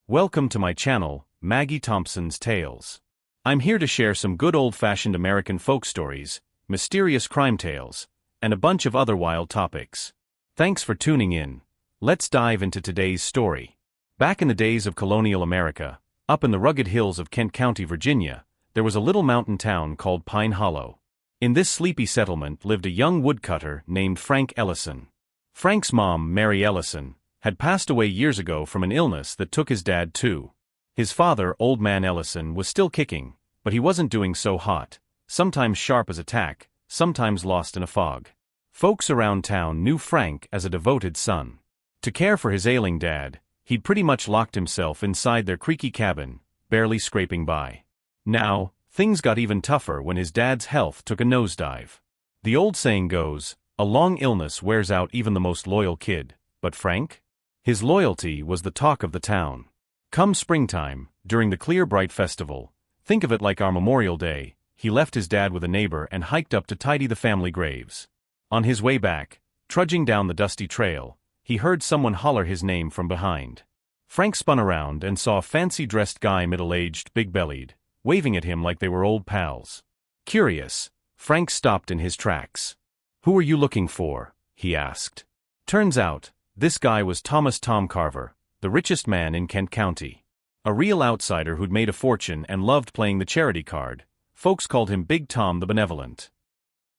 Welcome to my channel, Maggie Thompson's Tales. I'm here to share some good old-fashioned American folk stories, mysterious crime tales, and a bunch of other wild topics. Thanks for tuning in. Let's dive into today's story. Back in the days of colonial America, up in the rugged hills of Kent County, Virginia, there was a little mountain town called Pine Hollow. In this sleepy settlement lived a young woodcutter named Frank Ellison. Frank's mom, Mary Ellison, had passed away years ago from an illness that took his dad too. His father, Old Man Ellison, was still kicking, but he wasn't doing so hot, sometimes sharp as a tack, sometimes lost in a fog. Folks around town knew Frank as a devoted son. To care for his ailing dad, he'd pretty much locked himself inside their creaky cabin, barely scraping by. Now, things got even tougher when his dad's health took a nosedive. The old saying goes, a long illness wears out even the most loyal kid, but Frank? His loyalty was the talk of the town. Come springtime, during the Clear Bright Festival, think of it like our Memorial Day, he left his dad with a neighbor and hiked up to tidy the family graves. On his way back, trudging down the dusty trail, he heard someone holler his name from behind. Frank spun around and saw a fancy-dressed guy middle-aged, big-bellied, waving at him like they were old pals. Curious, Frank stopped in his tracks. "Who are you looking for?" he asked. Turns out, this guy was Thomas Tom Carver, the richest man in Kent County. A real outsider who'd made a fortune and loved playing the charity card. Folks called him Big Tom the Benevolent.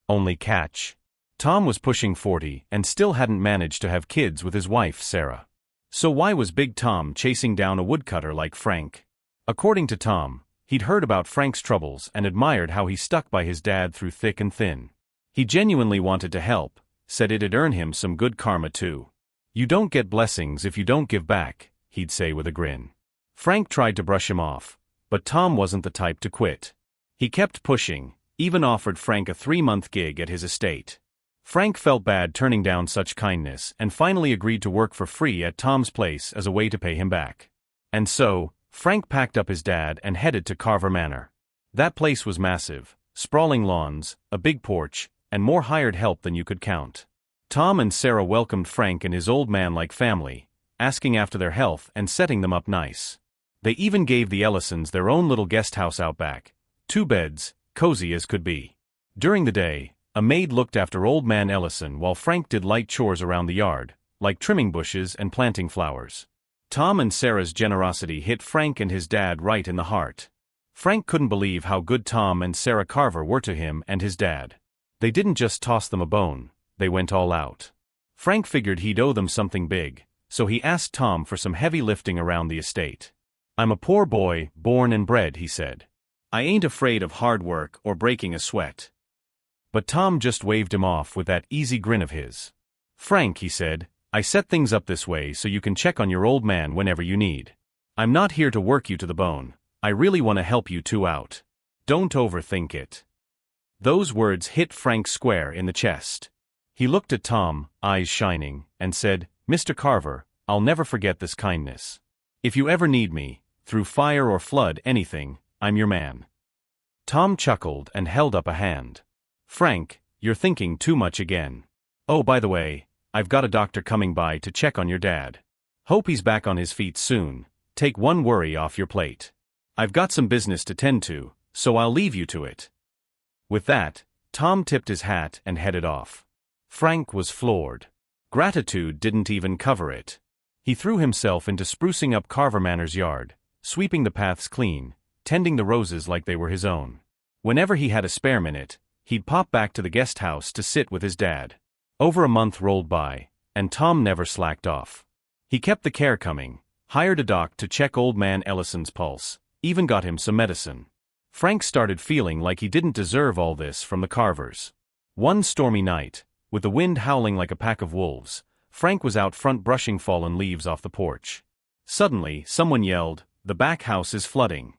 Only catch. Tom was pushing 40 and still hadn't managed to have kids with his wife, Sarah. So why was Big Tom chasing down a woodcutter like Frank? According to Tom, he'd heard about Frank's troubles and admired how he stuck by his dad through thick and thin. He genuinely wanted to help, said it'd earn him some good karma too. "You don't get blessings if you don't give back," he'd say with a grin. Frank tried to brush him off, but Tom wasn't the type to quit. He kept pushing, even offered Frank a 3-month gig at his estate. Frank felt bad turning down such kindness and finally agreed to work for free at Tom's place as a way to pay him back. And so, Frank packed up his dad and headed to Carver Manor. That place was massive, sprawling lawns, a big porch, and more hired help than you could count. Tom and Sarah welcomed Frank and his old man like family, asking after their health and setting them up nice. They even gave the Ellisons their own little guest house out back, 2 beds, cozy as could be. During the day, a maid looked after Old Man Ellison while Frank did light chores around the yard, like trimming bushes and planting flowers. Tom and Sarah's generosity hit Frank and his dad right in the heart. Frank couldn't believe how good Tom and Sarah Carver were to him and his dad. They didn't just toss them a bone, they went all out. Frank figured he'd owe them something big, so he asked Tom for some heavy lifting around the estate. "I'm a poor boy, born and bred," he said. "I ain't afraid of hard work or breaking a sweat." But Tom just waved him off with that easy grin of his. "Frank," he said, "I set things up this way so you can check on your old man whenever you need. I'm not here to work you to the bone, I really want to help you two out. Don't overthink it." Those words hit Frank square in the chest. He looked at Tom, eyes shining, and said, "Mr. Carver, I'll never forget this kindness. If you ever need me, through fire or flood, anything, I'm your man." Tom chuckled and held up a hand. "Frank, you're thinking too much again. Oh, by the way, I've got a doctor coming by to check on your dad. Hope he's back on his feet soon. Take one worry off your plate. I've got some business to tend to, so I'll leave you to it." With that, Tom tipped his hat and headed off. Frank was floored. Gratitude didn't even cover it. He threw himself into sprucing up Carver Manor's yard, sweeping the paths clean, tending the roses like they were his own. Whenever he had a spare minute, he'd pop back to the guest house to sit with his dad. Over a month rolled by, and Tom never slacked off. He kept the care coming, hired a doc to check Old Man Ellison's pulse, even got him some medicine. Frank started feeling like he didn't deserve all this from the Carvers. One stormy night, with the wind howling like a pack of wolves, Frank was out front brushing fallen leaves off the porch. Suddenly, someone yelled, "The back house is flooding."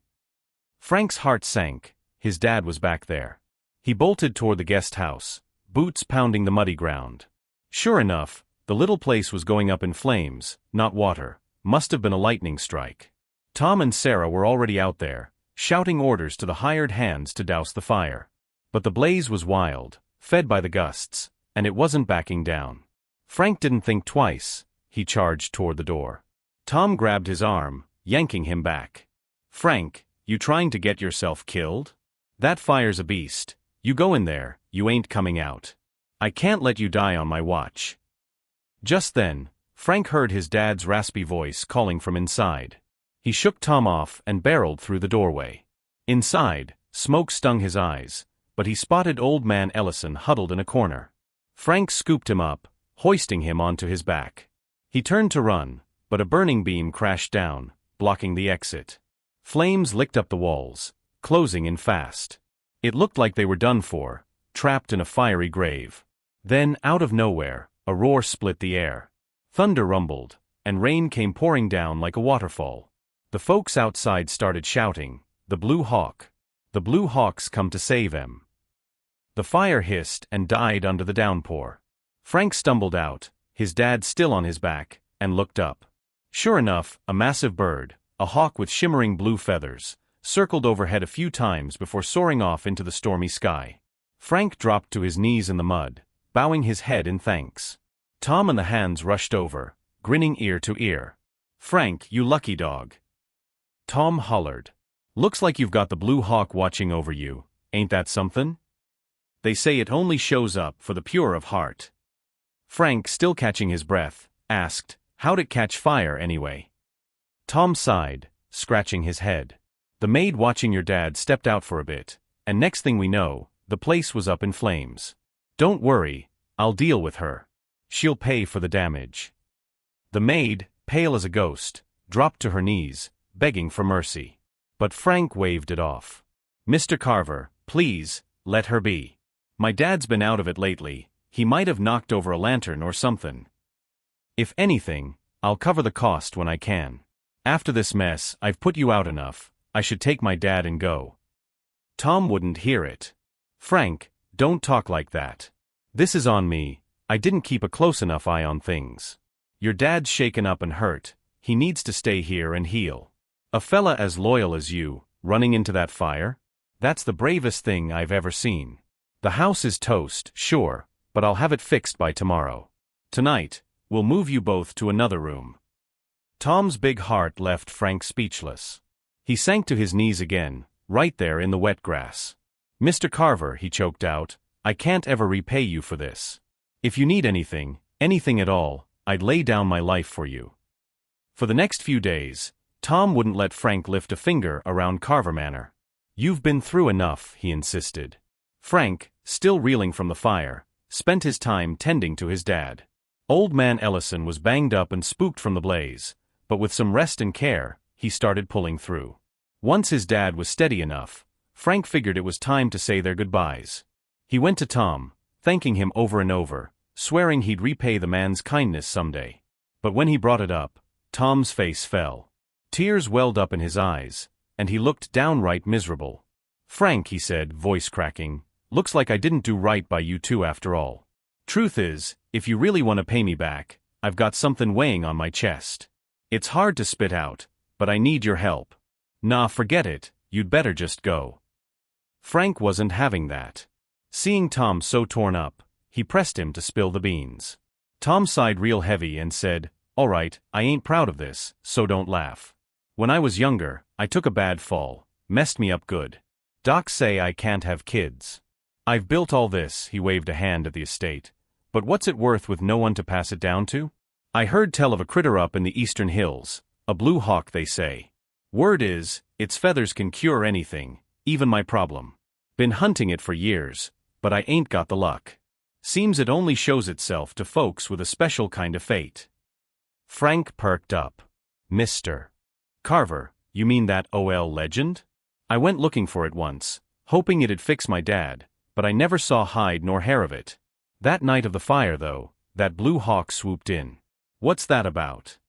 Frank's heart sank. His dad was back there. He bolted toward the guest house, boots pounding the muddy ground. Sure enough, the little place was going up in flames, not water. Must have been a lightning strike. Tom and Sarah were already out there, shouting orders to the hired hands to douse the fire. But the blaze was wild, fed by the gusts, and it wasn't backing down. Frank didn't think twice. He charged toward the door. Tom grabbed his arm, yanking him back. "Frank, you trying to get yourself killed? That fire's a beast. You go in there, you ain't coming out. I can't let you die on my watch." Just then, Frank heard his dad's raspy voice calling from inside. He shook Tom off and barreled through the doorway. Inside, smoke stung his eyes, but he spotted Old Man Ellison huddled in a corner. Frank scooped him up, hoisting him onto his back. He turned to run, but a burning beam crashed down, blocking the exit. Flames licked up the walls, closing in fast. It looked like they were done for, trapped in a fiery grave. Then, out of nowhere, a roar split the air. Thunder rumbled, and rain came pouring down like a waterfall. The folks outside started shouting, "The Blue Hawk! The Blue Hawk's come to save em!" The fire hissed and died under the downpour. Frank stumbled out, his dad still on his back, and looked up. Sure enough, a massive bird, a hawk with shimmering blue feathers, circled overhead a few times before soaring off into the stormy sky. Frank dropped to his knees in the mud, bowing his head in thanks. Tom and the hands rushed over, grinning ear to ear. "Frank, you lucky dog!" Tom hollered. "Looks like you've got the Blue Hawk watching over you, ain't that something? They say it only shows up for the pure of heart." Frank, still catching his breath, asked, "How'd it catch fire anyway?" Tom sighed, scratching his head. "The maid watching your dad stepped out for a bit, and next thing we know, the place was up in flames. Don't worry, I'll deal with her. She'll pay for the damage." The maid, pale as a ghost, dropped to her knees, begging for mercy. But Frank waved it off. "Mr. Carver, please, let her be. My dad's been out of it lately, he might have knocked over a lantern or something. If anything, I'll cover the cost when I can. After this mess, I've put you out enough, I should take my dad and go." Tom wouldn't hear it. "Frank, don't talk like that. This is on me, I didn't keep a close enough eye on things. Your dad's shaken up and hurt, he needs to stay here and heal. A fella as loyal as you, running into that fire? That's the bravest thing I've ever seen. The house is toast, sure, but I'll have it fixed by tomorrow. Tonight, we'll move you both to another room." Tom's big heart left Frank speechless. He sank to his knees again, right there in the wet grass. "Mr. Carver," he choked out, "I can't ever repay you for this. If you need anything, anything at all, I'd lay down my life for you." For the next few days, Tom wouldn't let Frank lift a finger around Carver Manor. "You've been through enough," he insisted. Frank, still reeling from the fire, spent his time tending to his dad. Old Man Ellison was banged up and spooked from the blaze, but with some rest and care, he started pulling through. Once his dad was steady enough, Frank figured it was time to say their goodbyes. He went to Tom, thanking him over and over, swearing he'd repay the man's kindness someday. But when he brought it up, Tom's face fell. Tears welled up in his eyes, and he looked downright miserable. "Frank," he said, voice cracking, "looks like I didn't do right by you two after all. Truth is, if you really want to pay me back, I've got something weighing on my chest. It's hard to spit out, but I need your help." "Nah, forget it, you'd better just go." Frank wasn't having that. Seeing Tom so torn up, he pressed him to spill the beans. Tom sighed real heavy and said, "All right, I ain't proud of this, so don't laugh. When I was younger, I took a bad fall, messed me up good. Docs say I can't have kids. I've built all this," he waved a hand at the estate, "but what's it worth with no one to pass it down to? I heard tell of a critter up in the eastern hills, a blue hawk they say. Word is, its feathers can cure anything, even my problem. Been hunting it for years, but I ain't got the luck. Seems it only shows itself to folks with a special kind of fate." Frank perked up. "Mr. Carver, you mean that OL legend? I went looking for it once, hoping it'd fix my dad, but I never saw hide nor hair of it. That night of the fire though, that blue hawk swooped in. What's that about?"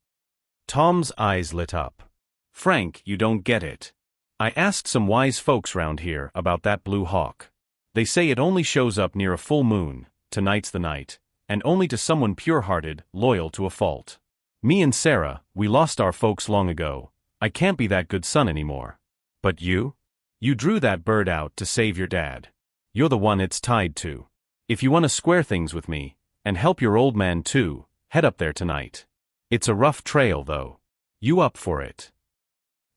Tom's eyes lit up. "Frank, you don't get it. I asked some wise folks round here about that blue hawk. They say it only shows up near a full moon, tonight's the night, and only to someone pure-hearted, loyal to a fault. Me and Sarah, we lost our folks long ago. I can't be that good son anymore. But you? You drew that bird out to save your dad. You're the one it's tied to. If you want to square things with me, and help your old man too, head up there tonight. It's a rough trail though. You up for it?"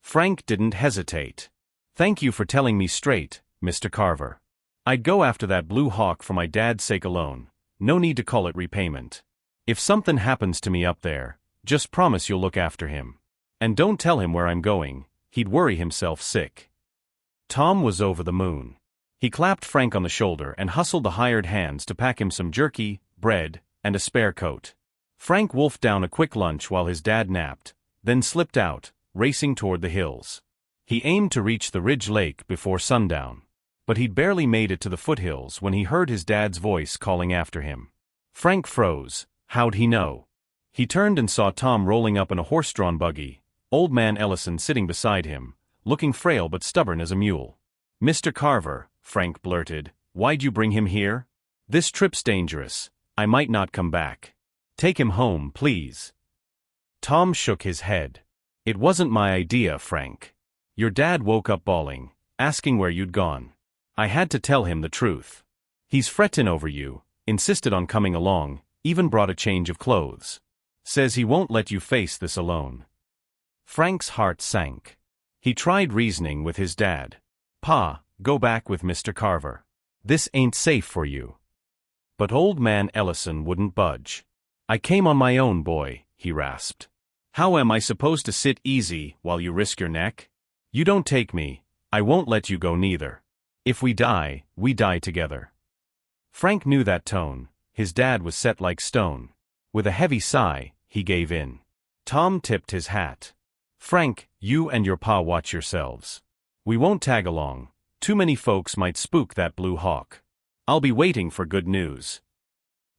Frank didn't hesitate. "Thank you for telling me straight, Mr. Carver. I'd go after that blue hawk for my dad's sake alone, no need to call it repayment. If something happens to me up there, just promise you'll look after him. And don't tell him where I'm going, he'd worry himself sick." Tom was over the moon. He clapped Frank on the shoulder and hustled the hired hands to pack him some jerky, bread, and a spare coat. Frank wolfed down a quick lunch while his dad napped, then slipped out, racing toward the hills. He aimed to reach the Ridge Lake before sundown. But he'd barely made it to the foothills when he heard his dad's voice calling after him. Frank froze. How'd he know? He turned and saw Tom rolling up in a horse-drawn buggy, Old Man Ellison sitting beside him, looking frail but stubborn as a mule. "Mr. Carver," Frank blurted, "why'd you bring him here? This trip's dangerous. I might not come back. Take him home, please." Tom shook his head. "It wasn't my idea, Frank. Your dad woke up bawling, asking where you'd gone. I had to tell him the truth. He's frettin' over you, insisted on coming along, even brought a change of clothes. Says he won't let you face this alone." Frank's heart sank. He tried reasoning with his dad. "Pa, go back with Mr. Carver. This ain't safe for you." But Old Man Ellison wouldn't budge. "I came on my own, boy," he rasped. "How am I supposed to sit easy while you risk your neck? You don't take me, I won't let you go neither. If we die together." Frank knew that tone. His dad was set like stone. With a heavy sigh, he gave in. Tom tipped his hat. "Frank, you and your pa watch yourselves. We won't tag along. Too many folks might spook that blue hawk. I'll be waiting for good news."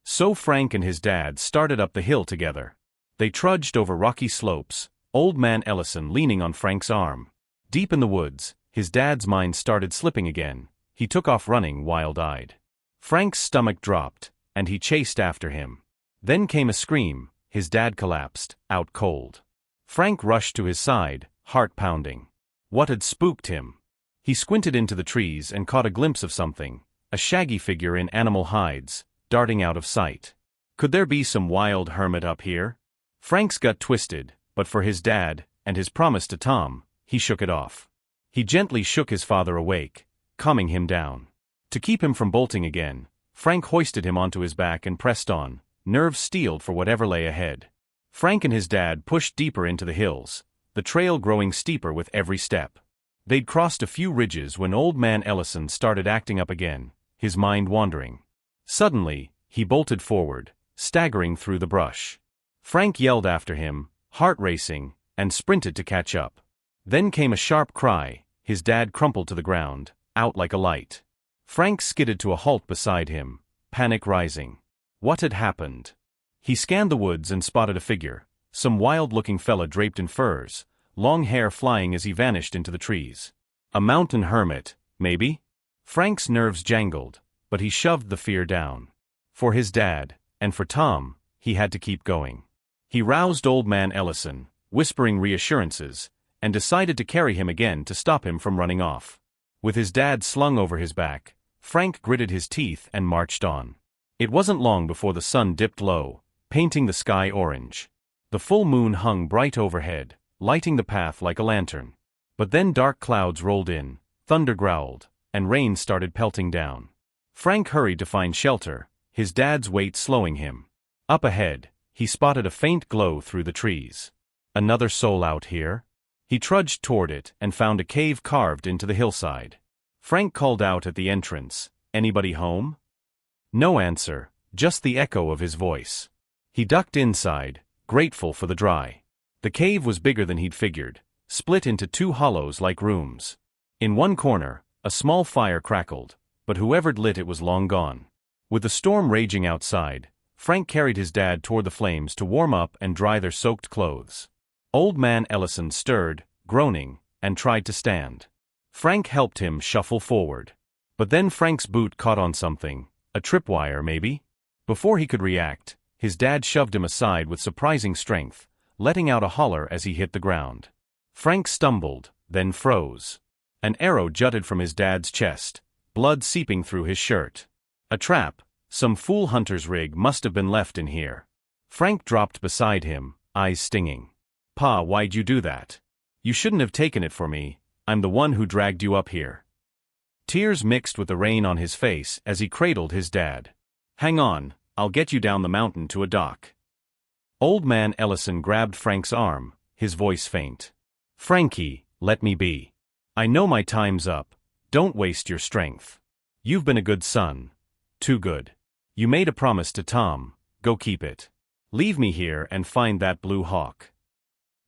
So Frank and his dad started up the hill together. They trudged over rocky slopes, Old Man Ellison leaning on Frank's arm. Deep in the woods, his dad's mind started slipping again. He took off running wild-eyed. Frank's stomach dropped, and he chased after him. Then came a scream. His dad collapsed, out cold. Frank rushed to his side, heart pounding. What had spooked him? He squinted into the trees and caught a glimpse of something, a shaggy figure in animal hides, darting out of sight. Could there be some wild hermit up here? Frank's gut twisted, but for his dad, and his promise to Tom, he shook it off. He gently shook his father awake, calming him down. To keep him from bolting again, Frank hoisted him onto his back and pressed on, nerves steeled for whatever lay ahead. Frank and his dad pushed deeper into the hills, the trail growing steeper with every step. They'd crossed a few ridges when Old Man Ellison started acting up again, his mind wandering. Suddenly, he bolted forward, staggering through the brush. Frank yelled after him, heart racing, and sprinted to catch up. Then came a sharp cry. His dad crumpled to the ground, out like a light. Frank skidded to a halt beside him, panic rising. What had happened? He scanned the woods and spotted a figure, some wild-looking fella draped in furs, long hair flying as he vanished into the trees. A mountain hermit, maybe? Frank's nerves jangled, but he shoved the fear down. For his dad, and for Tom, he had to keep going. He roused Old Man Ellison, whispering reassurances, and decided to carry him again to stop him from running off. With his dad slung over his back, Frank gritted his teeth and marched on. It wasn't long before the sun dipped low, painting the sky orange. The full moon hung bright overhead, lighting the path like a lantern. But then dark clouds rolled in, thunder growled, and rain started pelting down. Frank hurried to find shelter, his dad's weight slowing him. Up ahead, he spotted a faint glow through the trees. Another soul out here? He trudged toward it and found a cave carved into the hillside. Frank called out at the entrance, "Anybody home?" No answer, just the echo of his voice. He ducked inside, grateful for the dry. The cave was bigger than he'd figured, split into two hollows like rooms. In one corner, a small fire crackled, but whoever'd lit it was long gone. With the storm raging outside, Frank carried his dad toward the flames to warm up and dry their soaked clothes. Old Man Ellison stirred, groaning, and tried to stand. Frank helped him shuffle forward. But then Frank's boot caught on something, a tripwire maybe? Before he could react, his dad shoved him aside with surprising strength, letting out a holler as he hit the ground. Frank stumbled, then froze. An arrow jutted from his dad's chest, blood seeping through his shirt. A trap, some fool hunter's rig must have been left in here. Frank dropped beside him, eyes stinging. "Pa, why'd you do that?" You shouldn't have taken it for me, I'm the one who dragged you up here. Tears mixed with the rain on his face as he cradled his dad. Hang on, I'll get you down the mountain to a dock. Old man Ellison grabbed Frank's arm, his voice faint. Frankie, let me be. I know my time's up, don't waste your strength. You've been a good son. Too good. You made a promise to Tom, go keep it. Leave me here and find that blue hawk.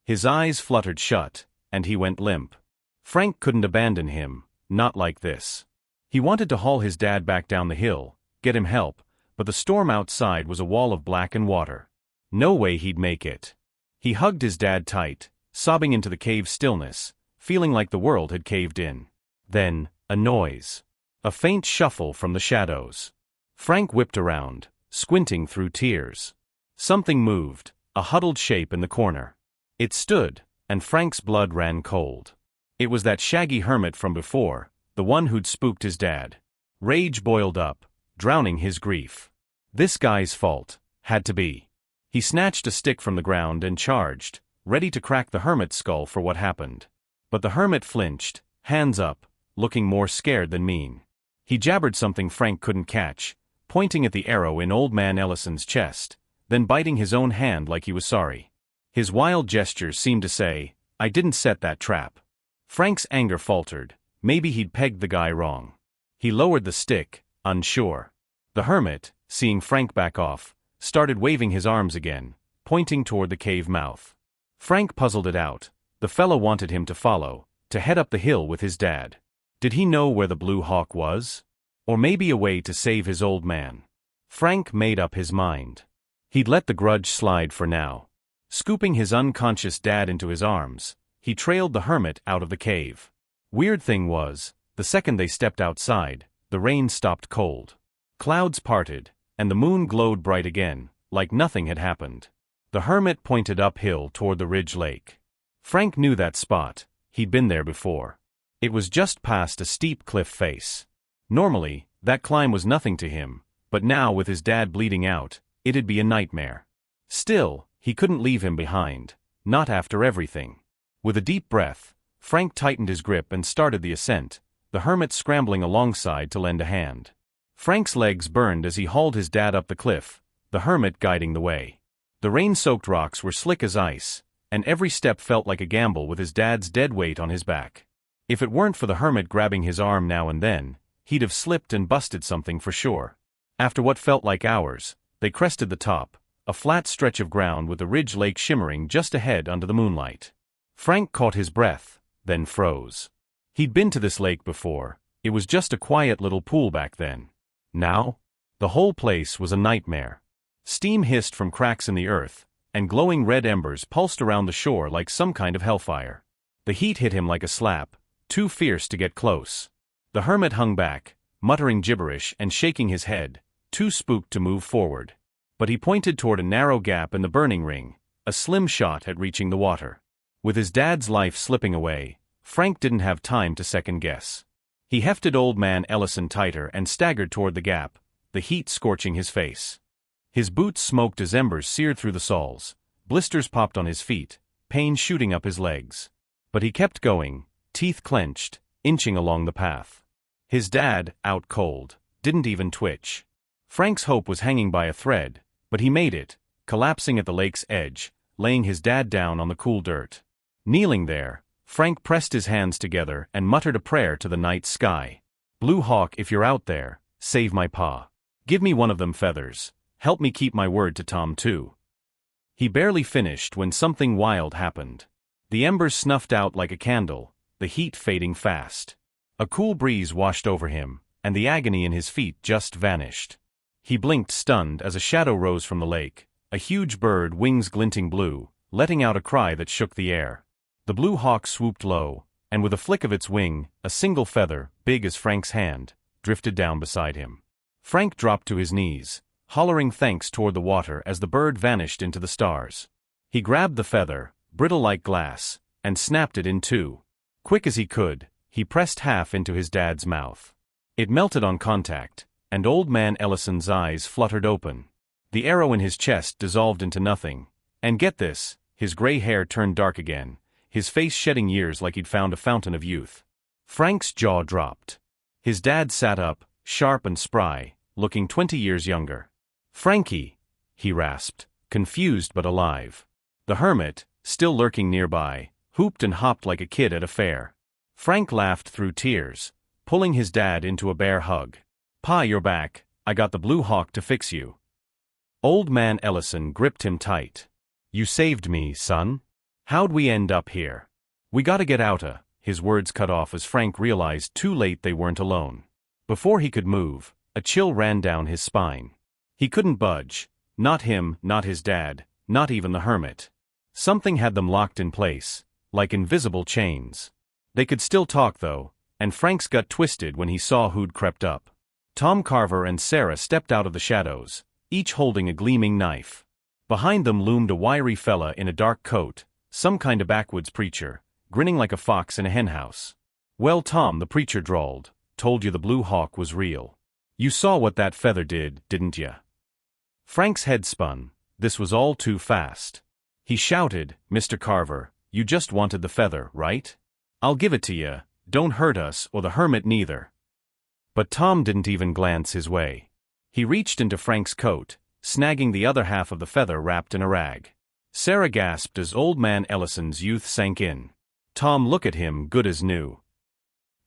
His eyes fluttered shut, and he went limp. Frank couldn't abandon him, not like this. He wanted to haul his dad back down the hill, get him help, but the storm outside was a wall of black and water. No way he'd make it. He hugged his dad tight, sobbing into the cave's stillness, feeling like the world had caved in. Then, a noise. A faint shuffle from the shadows. Frank whipped around, squinting through tears. Something moved, a huddled shape in the corner. It stood, and Frank's blood ran cold. It was that shaggy hermit from before, the one who'd spooked his dad. Rage boiled up, drowning his grief. This guy's fault, had to be. He snatched a stick from the ground and charged, ready to crack the hermit's skull for what happened. But the hermit flinched, hands up, looking more scared than mean. He jabbered something Frank couldn't catch, pointing at the arrow in old man Ellison's chest, then biting his own hand like he was sorry. His wild gestures seemed to say, I didn't set that trap. Frank's anger faltered, maybe he'd pegged the guy wrong. He lowered the stick, unsure. The hermit, seeing Frank back off, started waving his arms again, pointing toward the cave mouth. Frank puzzled it out. The fellow wanted him to follow, to head up the hill with his dad. Did he know where the blue hawk was? Or maybe a way to save his old man? Frank made up his mind. He'd let the grudge slide for now. Scooping his unconscious dad into his arms, he trailed the hermit out of the cave. Weird thing was, the second they stepped outside, the rain stopped cold. Clouds parted, and the moon glowed bright again, like nothing had happened. The hermit pointed uphill toward the ridge lake. Frank knew that spot, he'd been there before. It was just past a steep cliff face. Normally, that climb was nothing to him, but now with his dad bleeding out, it'd be a nightmare. Still, he couldn't leave him behind, not after everything. With a deep breath, Frank tightened his grip and started the ascent, the hermit scrambling alongside to lend a hand. Frank's legs burned as he hauled his dad up the cliff, the hermit guiding the way. The rain-soaked rocks were slick as ice, and every step felt like a gamble with his dad's dead weight on his back. If it weren't for the hermit grabbing his arm now and then, he'd have slipped and busted something for sure. After what felt like hours, they crested the top, a flat stretch of ground with the ridge lake shimmering just ahead under the moonlight. Frank caught his breath, then froze. He'd been to this lake before, it was just a quiet little pool back then. Now? The whole place was a nightmare. Steam hissed from cracks in the earth, and glowing red embers pulsed around the shore like some kind of hellfire. The heat hit him like a slap, too fierce to get close. The hermit hung back, muttering gibberish and shaking his head, too spooked to move forward. But he pointed toward a narrow gap in the burning ring, a slim shot at reaching the water. With his dad's life slipping away, Frank didn't have time to second guess. He hefted old man Ellison tighter and staggered toward the gap, the heat scorching his face. His boots smoked as embers seared through the soles, blisters popped on his feet, pain shooting up his legs. But he kept going, teeth clenched, inching along the path. His dad, out cold, didn't even twitch. Frank's hope was hanging by a thread, but he made it, collapsing at the lake's edge, laying his dad down on the cool dirt. Kneeling there, Frank pressed his hands together and muttered a prayer to the night sky. Blue hawk, if you're out there, save my pa. Give me one of them feathers, help me keep my word to Tom too. He barely finished when something wild happened. The embers snuffed out like a candle, the heat fading fast. A cool breeze washed over him, and the agony in his feet just vanished. He blinked stunned as a shadow rose from the lake, a huge bird, wings glinting blue, letting out a cry that shook the air. The blue hawk swooped low, and with a flick of its wing, a single feather, big as Frank's hand, drifted down beside him. Frank dropped to his knees, hollering thanks toward the water as the bird vanished into the stars. He grabbed the feather, brittle like glass, and snapped it in two. Quick as he could, he pressed half into his dad's mouth. It melted on contact, and old man Ellison's eyes fluttered open. The arrow in his chest dissolved into nothing, and get this, his gray hair turned dark again, his face shedding years like he'd found a fountain of youth. Frank's jaw dropped. His dad sat up, sharp and spry, looking 20 years younger. "Frankie," he rasped, confused but alive. The hermit, still lurking nearby, hooped and hopped like a kid at a fair. Frank laughed through tears, pulling his dad into a bear hug. "Pa, you're back. I got the Blue Hawk to fix you." Old man Ellison gripped him tight. "You saved me, son. How'd we end up here?" "We gotta get outta," his words cut off as Frank realized too late they weren't alone. Before he could move, a chill ran down his spine. He couldn't budge. Not him, not his dad, not even the hermit. Something had them locked in place, like invisible chains. They could still talk though, and Frank's gut twisted when he saw who'd crept up. Tom Carver and Sarah stepped out of the shadows, each holding a gleaming knife. Behind them loomed a wiry fella in a dark coat, some kind of backwoods preacher, grinning like a fox in a henhouse. "Well, Tom," the preacher drawled, "told you the Blue Hawk was real. You saw what that feather did, didn't ya?" Frank's head spun. This was all too fast. He shouted, "Mr. Carver, you just wanted the feather, right? I'll give it to ya, don't hurt us or the hermit neither." But Tom didn't even glance his way. He reached into Frank's coat, snagging the other half of the feather wrapped in a rag. Sarah gasped as old man Ellison's youth sank in. "Tom, look at him, good as new."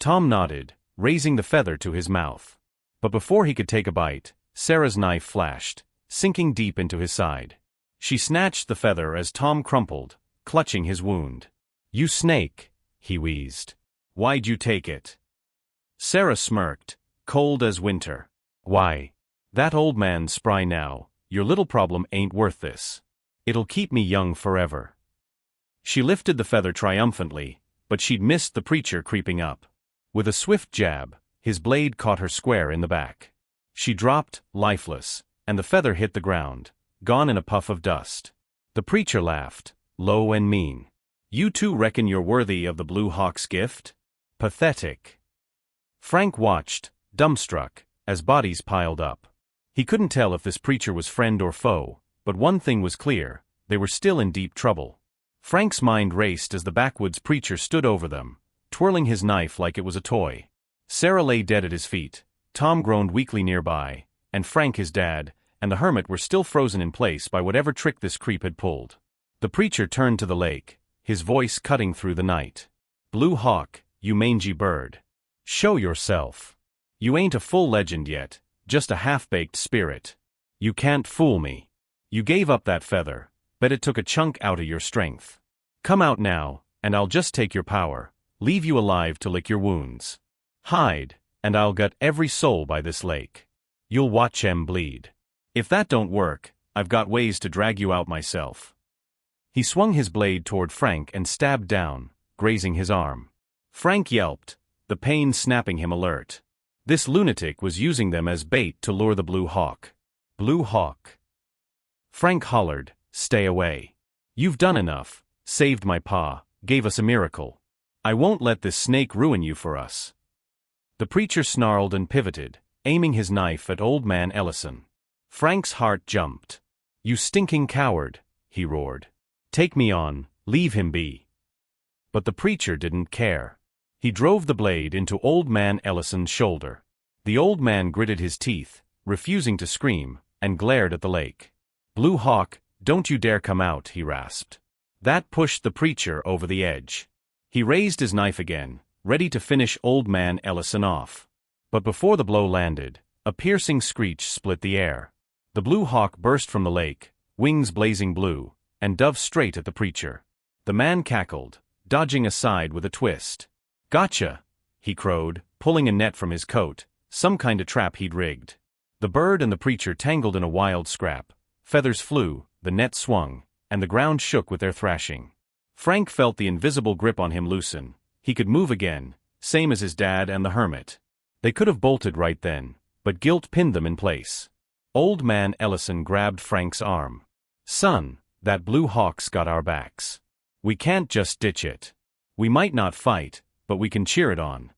Tom nodded, raising the feather to his mouth. But before he could take a bite, Sarah's knife flashed, sinking deep into his side. She snatched the feather as Tom crumpled, clutching his wound. "You snake," he wheezed. "Why'd you take it?" Sarah smirked, cold as winter. "Why? That old man's spry now. Your little problem ain't worth this. It'll keep me young forever." She lifted the feather triumphantly, but she'd missed the preacher creeping up. With a swift jab, his blade caught her square in the back. She dropped, lifeless, and the feather hit the ground, gone in a puff of dust. The preacher laughed, low and mean. "You two reckon you're worthy of the Blue Hawk's gift? Pathetic." Frank watched, dumbstruck, as bodies piled up. He couldn't tell if this preacher was friend or foe, but one thing was clear, they were still in deep trouble. Frank's mind raced as the backwoods preacher stood over them, twirling his knife like it was a toy. Sarah lay dead at his feet, Tom groaned weakly nearby, and Frank, his dad, and the hermit were still frozen in place by whatever trick this creep had pulled. The preacher turned to the lake, his voice cutting through the night. "Blue Hawk, you mangy bird. Show yourself. You ain't a full legend yet, just a half-baked spirit. You can't fool me. You gave up that feather, bet it took a chunk out of your strength. Come out now, and I'll just take your power, leave you alive to lick your wounds. Hide, and I'll gut every soul by this lake. You'll watch 'em bleed. If that don't work, I've got ways to drag you out myself." He swung his blade toward Frank and stabbed down, grazing his arm. Frank yelped, the pain snapping him alert. This lunatic was using them as bait to lure the Blue Hawk. "Blue Hawk." Frank hollered, "Stay away. You've done enough, saved my pa, gave us a miracle. I won't let this snake ruin you for us." The preacher snarled and pivoted, aiming his knife at old man Ellison. Frank's heart jumped. "You stinking coward," he roared. "Take me on, leave him be." But the preacher didn't care. He drove the blade into old man Ellison's shoulder. The old man gritted his teeth, refusing to scream, and glared at the lake. "Blue Hawk, don't you dare come out," he rasped. That pushed the preacher over the edge. He raised his knife again, ready to finish old man Ellison off. But before the blow landed, a piercing screech split the air. The Blue Hawk burst from the lake, wings blazing blue, and dove straight at the preacher. The man cackled, dodging aside with a twist. "Gotcha," he crowed, pulling a net from his coat, some kind of trap he'd rigged. The bird and the preacher tangled in a wild scrap. Feathers flew, the net swung, and the ground shook with their thrashing. Frank felt the invisible grip on him loosen. He could move again, same as his dad and the hermit. They could have bolted right then, but guilt pinned them in place. Old man Ellison grabbed Frank's arm. "Son, that Blue Hawk's got our backs. We can't just ditch it. We might not fight, but we can cheer it on."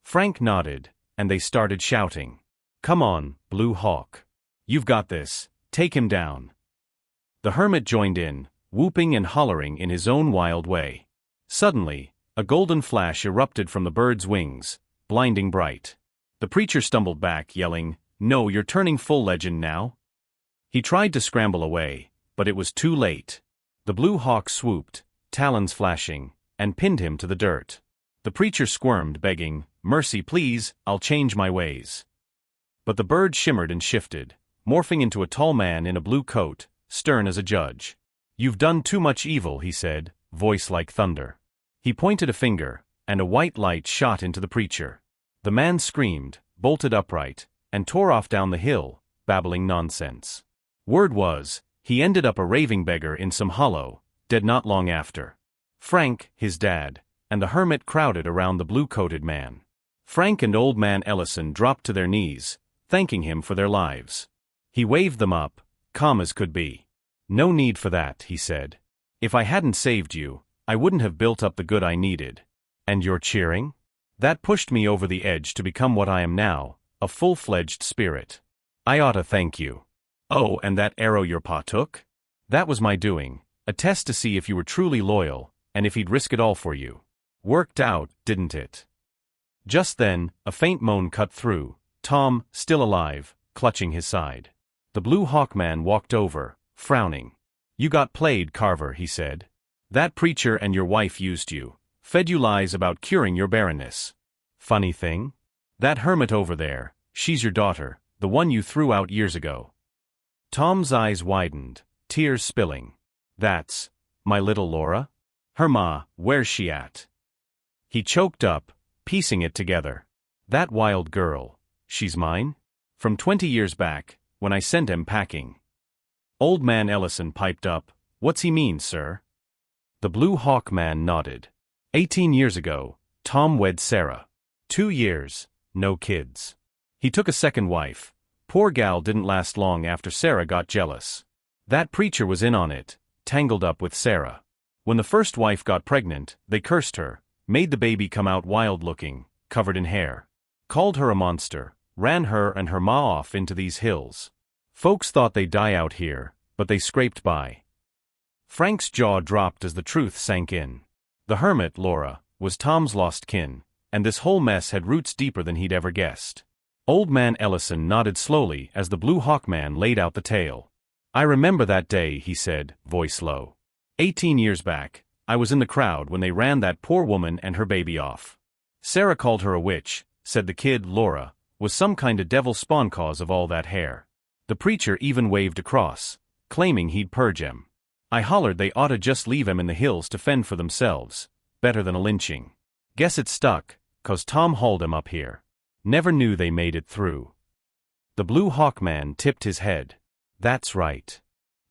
Frank nodded, and they started shouting. "Come on, Blue Hawk. You've got this, take him down." The hermit joined in, whooping and hollering in his own wild way. Suddenly, a golden flash erupted from the bird's wings, blinding bright. The preacher stumbled back, yelling, "No, you're turning full legend now." He tried to scramble away, but it was too late. The blue hawk swooped, talons flashing, and pinned him to the dirt. The preacher squirmed, begging, "Mercy, please, I'll change my ways." But the bird shimmered and shifted, morphing into a tall man in a blue coat, stern as a judge. "You've done too much evil," he said, voice like thunder. He pointed a finger, and a white light shot into the preacher. The man screamed, bolted upright, and tore off down the hill, babbling nonsense. Word was, he ended up a raving beggar in some hollow, dead not long after. Frank, his dad, and the hermit crowded around the blue-coated man. Frank and old man Ellison dropped to their knees, thanking him for their lives. He waved them up, calm as could be. "No need for that," he said. "If I hadn't saved you, I wouldn't have built up the good I needed. And you're cheering? That pushed me over the edge to become what I am now, a full-fledged spirit. I ought to thank you. Oh, and that arrow your pa took? That was my doing, a test to see if you were truly loyal, and if he'd risk it all for you. Worked out, didn't it?" Just then, a faint moan cut through, Tom, still alive, clutching his side. The Blue Hawk Man walked over, frowning. "You got played, Carver," he said. "That preacher and your wife used you, fed you lies about curing your barrenness. Funny thing? That hermit over there, she's your daughter, the one you threw out years ago." Tom's eyes widened, tears spilling. "That's my little Laura? Her ma, where's she at?" He choked up, piecing it together. "That wild girl, she's mine? From 20 years back, when I sent him packing." Old man Ellison piped up, "What's he mean, sir?" The Blue Hawk Man nodded. 18 years ago, Tom wed Sarah. 2 years, no kids. He took a second wife. Poor gal didn't last long after Sarah got jealous. That preacher was in on it, tangled up with Sarah. When the first wife got pregnant, they cursed her, made the baby come out wild-looking, covered in hair. Called her a monster, ran her and her ma off into these hills. Folks thought they'd die out here, but they scraped by. Frank's jaw dropped as the truth sank in. The hermit, Laura, was Tom's lost kin, and this whole mess had roots deeper than he'd ever guessed. Old man Ellison nodded slowly as the Blue Hawk Man laid out the tale. "I remember that day," he said, voice low. 18 years back, I was in the crowd when they ran that poor woman and her baby off. Sarah called her a witch, said the kid, Laura, was some kind of devil spawn cause of all that hair. The preacher even waved a cross, claiming he'd purge 'em. I hollered they oughta just leave 'em in the hills to fend for themselves, better than a lynching. Guess it stuck, 'cause Tom hauled 'em up here. Never knew they made it through." The Blue Hawk Man tipped his head. "That's right.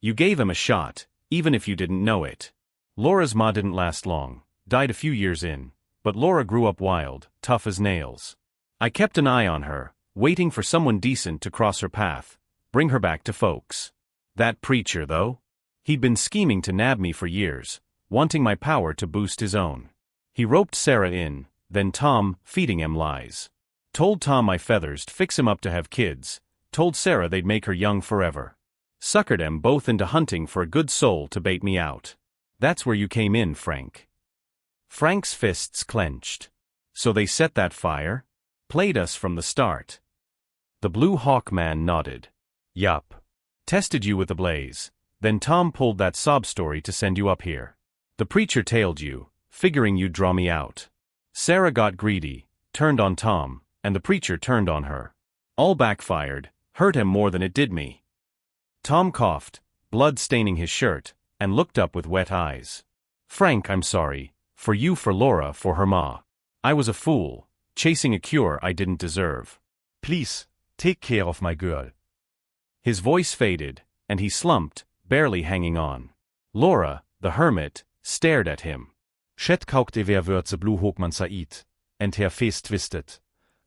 You gave him a shot, even if you didn't know it. Laura's ma didn't last long, died a few years in, but Laura grew up wild, tough as nails. I kept an eye on her, waiting for someone decent to cross her path, bring her back to folks. That preacher, though? He'd been scheming to nab me for years, wanting my power to boost his own. He roped Sarah in, then Tom, feeding him lies. Told Tom my feathers to fix him up to have kids, told Sarah they'd make her young forever. Suckered 'em both into hunting for a good soul to bait me out. That's where you came in, Frank." Frank's fists clenched. "So they set that fire? Played us from the start." The Blue Hawk Man nodded. "Yup. Tested you with the blaze. Then Tom pulled that sob story to send you up here. The preacher tailed you, figuring you'd draw me out. Sarah got greedy, turned on Tom, and the preacher turned on her. All backfired, hurt him more than it did me." Tom coughed, blood staining his shirt, and looked up with wet eyes. "Frank, I'm sorry. For you, for Laura, for her ma. I was a fool, chasing a cure I didn't deserve. Please, take care of my girl." His voice faded, and he slumped, barely hanging on. Laura, the hermit, stared at him. Chet kaukt wer wird the Blue Hawk Man Said, and her face twisted.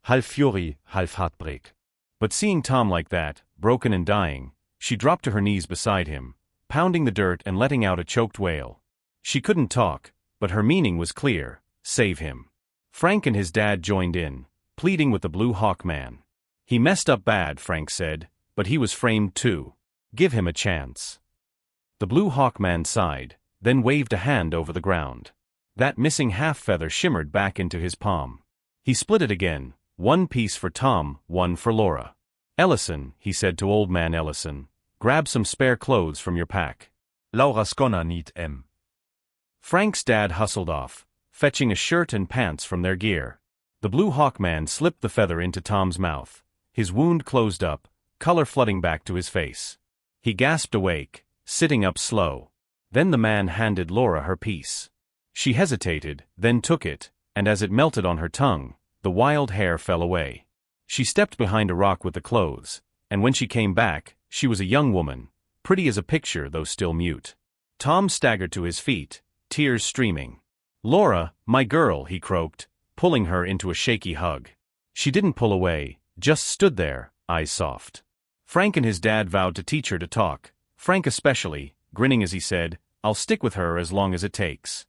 Half fury, half heartbreak. But seeing Tom like that, broken and dying, she dropped to her knees beside him, pounding the dirt and letting out a choked wail. She couldn't talk, but her meaning was clear: save him. Frank and his dad joined in, pleading with the Blue Hawk Man. "He messed up bad," Frank said, "but he was framed too. Give him a chance." The Blue Hawk Man sighed, then waved a hand over the ground. That missing half-feather shimmered back into his palm. He split it again, one piece for Tom, one for Laura. "Ellison," he said to Old Man Ellison, "grab some spare clothes from your pack. Laura's gonna need 'em." Frank's dad hustled off, fetching a shirt and pants from their gear. The Blue Hawk Man slipped the feather into Tom's mouth. His wound closed up, color flooding back to his face. He gasped awake, sitting up slow. Then the man handed Laura her piece. She hesitated, then took it, and as it melted on her tongue, the wild hair fell away. She stepped behind a rock with the clothes, and when she came back, she was a young woman, pretty as a picture though still mute. Tom staggered to his feet, tears streaming. "Laura, my girl," he croaked, pulling her into a shaky hug. She didn't pull away, just stood there, eyes soft. Frank and his dad vowed to teach her to talk, Frank especially, grinning as he said, "I'll stick with her as long as it takes."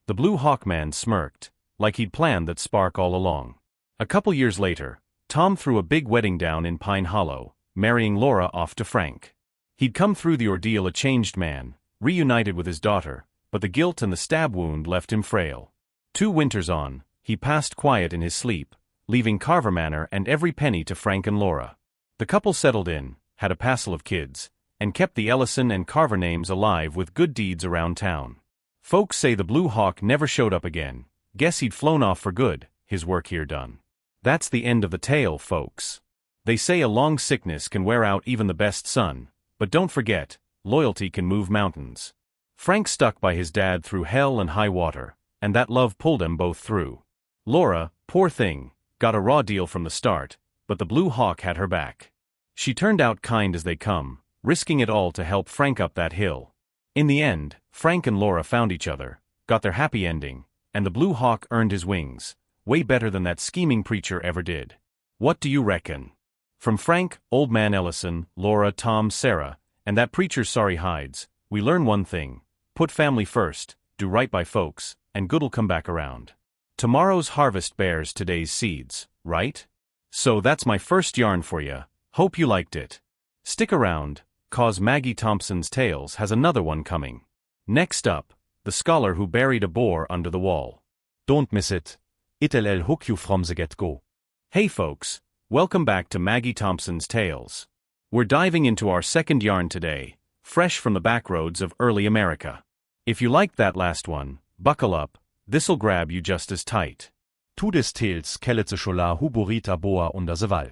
The Blue Hawk Man smirked, like he'd planned that spark all along. A couple years later, Tom threw a big wedding down in Pine Hollow, marrying Laura off to Frank. He'd come through the ordeal a changed man, reunited with his daughter, but the guilt and the stab wound left him frail. 2 winters on, he passed quiet in his sleep, leaving Carver Manor and every penny to Frank and Laura. The couple settled in, had a passel of kids, and kept the Ellison and Carver names alive with good deeds around town. Folks say the Blue Hawk never showed up again. Guess he'd flown off for good, his work here done. That's the end of the tale, folks. They say a long sickness can wear out even the best son, but don't forget, loyalty can move mountains. Frank stuck by his dad through hell and high water, and that love pulled them both through. Laura, poor thing, got a raw deal from the start, but the Blue Hawk had her back. She turned out kind as they come, risking it all to help Frank up that hill. In the end, Frank and Laura found each other, got their happy ending, and the Blue Hawk earned his wings, way better than that scheming preacher ever did. What do you reckon? From Frank, Old Man Ellison, Laura, Tom, Sarah, and that preacher's sorry hides, we learn one thing: put family first, do right by folks, and good'll come back around. Tomorrow's harvest bears today's seeds, right? So that's my first yarn for ya. Hope you liked it. Stick around, 'cause Maggie Thompson's Tales has another one coming. Next up, the scholar who buried a boar under the wall. Don't miss it. It'll hook you from the get-go. Hey folks, welcome back to Maggie Thompson's Tales. We're diving into our second yarn today, fresh from the backroads of early America. If you liked that last one, buckle up, this'll grab you just as tight. Tudes tales kellet se schola huborita boa under the wall.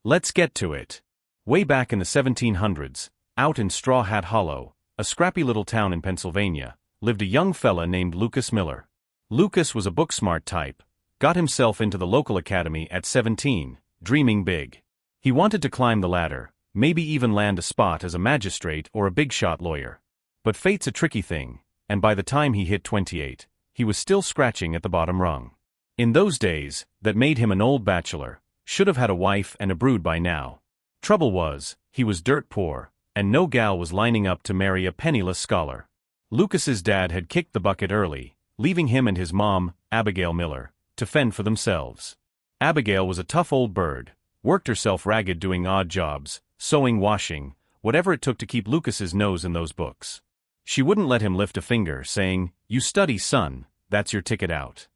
Let's get to it. Way back in the 1700s, out in Straw Hat Hollow, a scrappy little town in Pennsylvania, lived a young fella named Lucas Miller. Lucas was a book-smart type, got himself into the local academy at 17, dreaming big. He wanted to climb the ladder, maybe even land a spot as a magistrate or a big-shot lawyer. But fate's a tricky thing, and by the time he hit 28, he was still scratching at the bottom rung. In those days, that made him an old bachelor, should have had a wife and a brood by now. Trouble was, he was dirt poor, and no gal was lining up to marry a penniless scholar. Lucas's dad had kicked the bucket early, leaving him and his mom, Abigail Miller, to fend for themselves. Abigail was a tough old bird, worked herself ragged doing odd jobs, sewing, washing, whatever it took to keep Lucas's nose in those books. She wouldn't let him lift a finger, saying, "You study, son, that's your ticket out."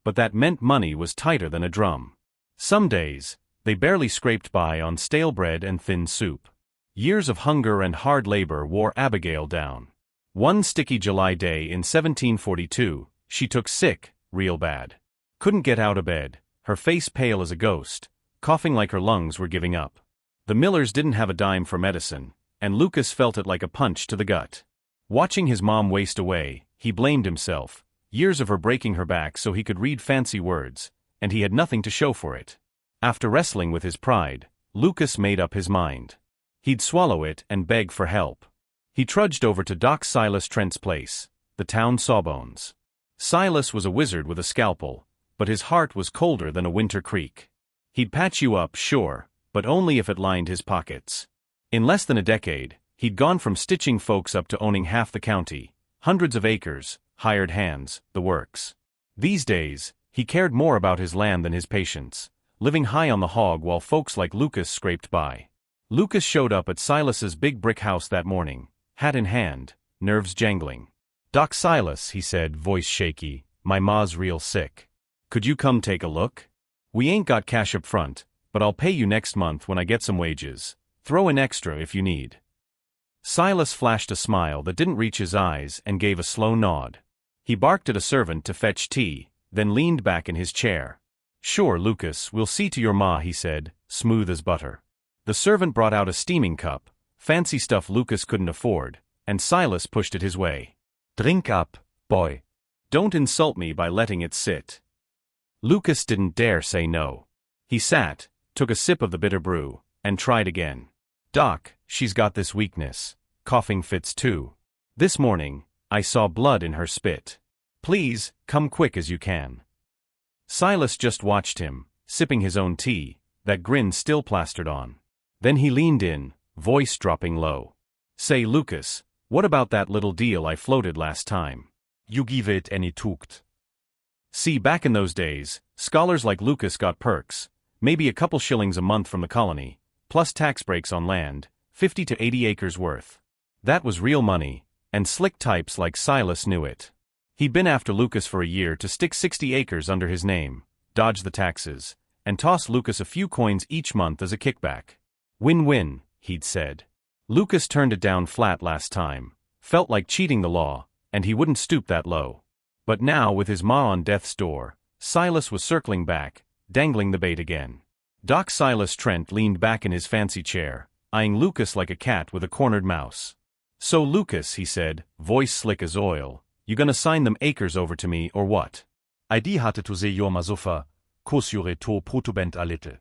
But that meant money was tighter than a drum. Some days, they barely scraped by on stale bread and thin soup. Years of hunger and hard labor wore Abigail down. One sticky July day in 1742, she took sick, real bad. Couldn't get out of bed, her face pale as a ghost, coughing like her lungs were giving up. The Millers didn't have a dime for medicine, and Lucas felt it like a punch to the gut. Watching his mom waste away, he blamed himself, years of her breaking her back so he could read fancy words, and he had nothing to show for it. After wrestling with his pride, Lucas made up his mind. He'd swallow it and beg for help. He trudged over to Doc Silas Trent's place, the town sawbones. Silas was a wizard with a scalpel, but his heart was colder than a winter creek. He'd patch you up, sure, but only if it lined his pockets. In less than a decade, he'd gone from stitching folks up to owning half the county, hundreds of acres, hired hands, the works. These days, he cared more about his land than his patients, living high on the hog while folks like Lucas scraped by. Lucas showed up at Silas's big brick house that morning, hat in hand, nerves jangling. Doc Silas, he said, voice shaky, my ma's real sick. Could you come take a look? We ain't got cash up front, but I'll pay you next month when I get some wages. Throw in extra if you need. Silas flashed a smile that didn't reach his eyes and gave a slow nod. He barked at a servant to fetch tea, then leaned back in his chair. Sure, Lucas, we'll see to your ma, he said, smooth as butter. The servant brought out a steaming cup, fancy stuff Lucas couldn't afford, and Silas pushed it his way. Drink up, boy. Don't insult me by letting it sit. Lucas didn't dare say no. He sat, took a sip of the bitter brew, and tried again. Doc, she's got this weakness. Coughing fits too. This morning, I saw blood in her spit. Please, come quick as you can. Silas just watched him, sipping his own tea, that grin still plastered on. Then he leaned in, voice dropping low. Say, Lucas, what about that little deal I floated last time? You give it any tucht. See, back in those days, scholars like Lucas got perks, maybe a couple shillings a month from the colony, plus tax breaks on land, 50 to 80 acres worth. That was real money, and slick types like Silas knew it. He'd been after Lucas for a year to stick 60 acres under his name, dodge the taxes, and toss Lucas a few coins each month as a kickback. Win-win, he'd said. Lucas turned it down flat last time, felt like cheating the law, and he wouldn't stoop that low. But now, with his ma on death's door, Silas was circling back, dangling the bait again. Doc Silas Trent leaned back in his fancy chair, eyeing Lucas like a cat with a cornered mouse. So Lucas, he said, voice slick as oil, you gonna sign them acres over to me or what? ID hatte to se your masofa, kosjure to protubent alite.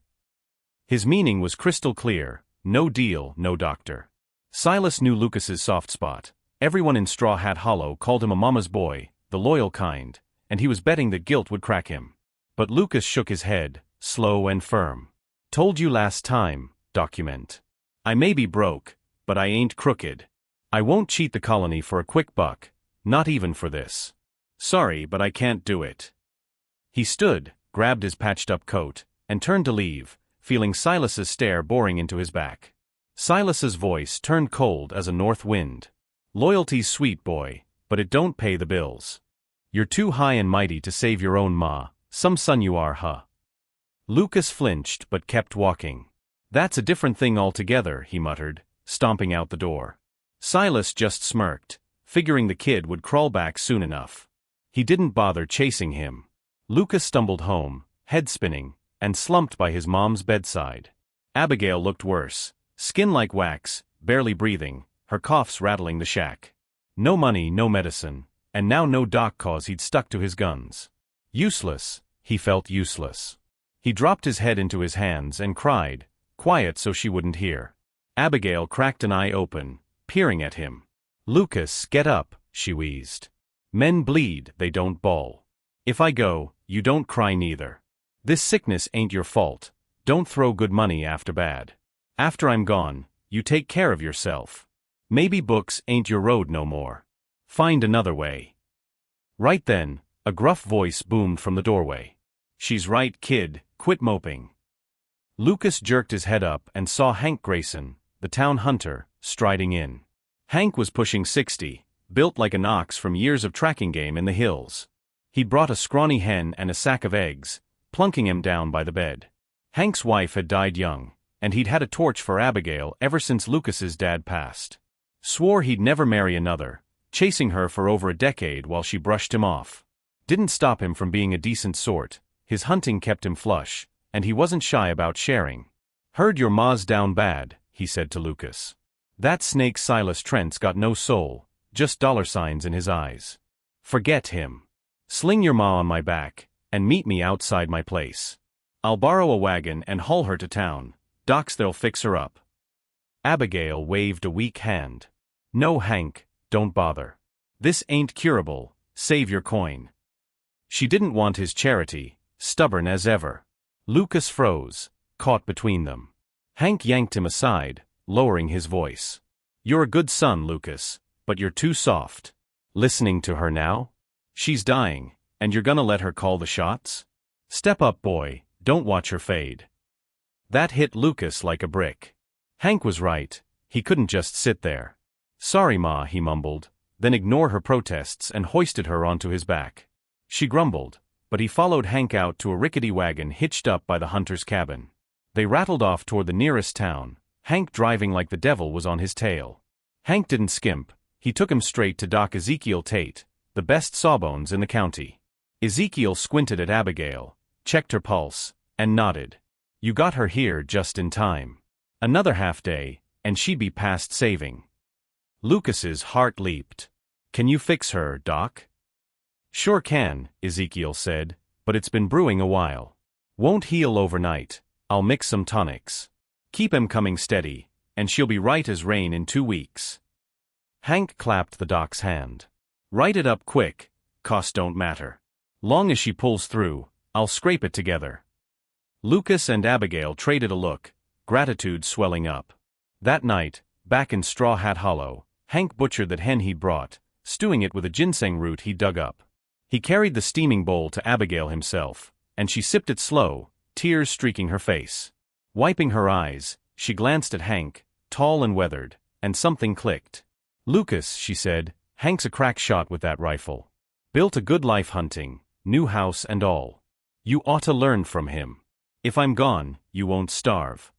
His meaning was crystal clear, no deal, no doctor. Silas knew Lucas's soft spot. Everyone in Straw Hat Hollow called him a mama's boy, the loyal kind, and he was betting that guilt would crack him. But Lucas shook his head, slow and firm. Told you last time, document. I may be broke, but I ain't crooked. I won't cheat the colony for a quick buck, not even for this. Sorry, but I can't do it. He stood, grabbed his patched-up coat, and turned to leave, feeling Silas's stare boring into his back. Silas's voice turned cold as a north wind. Loyalty's sweet, boy, but it don't pay the bills. You're too high and mighty to save your own ma, some son you are, huh? Lucas flinched but kept walking. That's a different thing altogether, he muttered, stomping out the door. Silas just smirked, figuring the kid would crawl back soon enough. He didn't bother chasing him. Lucas stumbled home, head spinning, and slumped by his mom's bedside. Abigail looked worse, skin like wax, barely breathing, her coughs rattling the shack. No money, no medicine, and now no doc cause he'd stuck to his guns. Useless, he felt useless. He dropped his head into his hands and cried, quiet so she wouldn't hear. Abigail cracked an eye open, peering at him. Lucas, get up, she wheezed. Men bleed, they don't bawl. If I go, you don't cry neither. This sickness ain't your fault, don't throw good money after bad. After I'm gone, you take care of yourself. Maybe books ain't your road no more. Find another way. Right then, a gruff voice boomed from the doorway. She's right, kid, quit moping. Lucas jerked his head up and saw Hank Grayson, the town hunter, striding in. Hank was pushing 60, built like an ox from years of tracking game in the hills. He'd brought a scrawny hen and a sack of eggs, plunking him down by the bed. Hank's wife had died young, and he'd had a torch for Abigail ever since Lucas's dad passed. Swore he'd never marry another, chasing her for over a decade while she brushed him off. Didn't stop him from being a decent sort, his hunting kept him flush, and he wasn't shy about sharing. Heard your ma's down bad, he said to Lucas. That snake Silas Trent's got no soul, just dollar signs in his eyes. Forget him. Sling your ma on my back, and meet me outside my place. I'll borrow a wagon and haul her to town. Docs, they'll fix her up. Abigail waved a weak hand. No, Hank, don't bother. This ain't curable, save your coin. She didn't want his charity, stubborn as ever. Lucas froze, caught between them. Hank yanked him aside, lowering his voice. You're a good son, Lucas, but you're too soft. Listening to her now? She's dying, and you're gonna let her call the shots? Step up, boy, don't watch her fade. That hit Lucas like a brick. Hank was right, he couldn't just sit there. Sorry, Ma, he mumbled, then ignore her protests and hoisted her onto his back. She grumbled, but he followed Hank out to a rickety wagon hitched up by the hunter's cabin. They rattled off toward the nearest town, Hank driving like the devil was on his tail. Hank didn't skimp, he took him straight to Doc Ezekiel Tate, the best sawbones in the county. Ezekiel squinted at Abigail, checked her pulse, and nodded. You got her here just in time. Another half day, and she'd be past saving. Lucas's heart leaped. Can you fix her, Doc? Sure can, Ezekiel said, but it's been brewing a while. Won't heal overnight. I'll mix some tonics. Keep 'em coming steady, and she'll be right as rain in 2 weeks. Hank clapped the doc's hand. Write it up quick, cost don't matter. Long as she pulls through, I'll scrape it together. Lucas and Abigail traded a look, gratitude swelling up. That night, back in Straw Hat Hollow, Hank butchered that hen he'd brought, stewing it with a ginseng root he'd dug up. He carried the steaming bowl to Abigail himself, and she sipped it slow, tears streaking her face. Wiping her eyes, she glanced at Hank, tall and weathered, and something clicked. Lucas, she said, Hank's a crack shot with that rifle. Built a good life hunting, new house and all. You ought to learn from him. If I'm gone, you won't starve.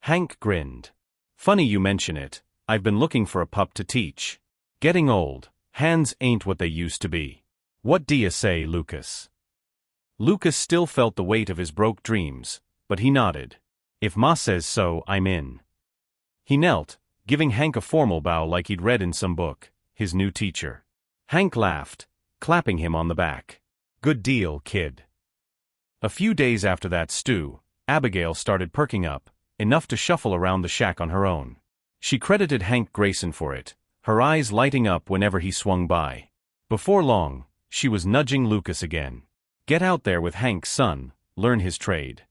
Hank grinned. Funny you mention it, I've been looking for a pup to teach. Getting old, hands ain't what they used to be. What d'ya say, Lucas? Lucas still felt the weight of his broke dreams, but he nodded. If Ma says so, I'm in. He knelt, giving Hank a formal bow like he'd read in some book, his new teacher. Hank laughed, clapping him on the back. Good deal, kid. A few days after that stew, Abigail started perking up, enough to shuffle around the shack on her own. She credited Hank Grayson for it, her eyes lighting up whenever he swung by. Before long, she was nudging Lucas again. Get out there with Hank's son, learn his trade.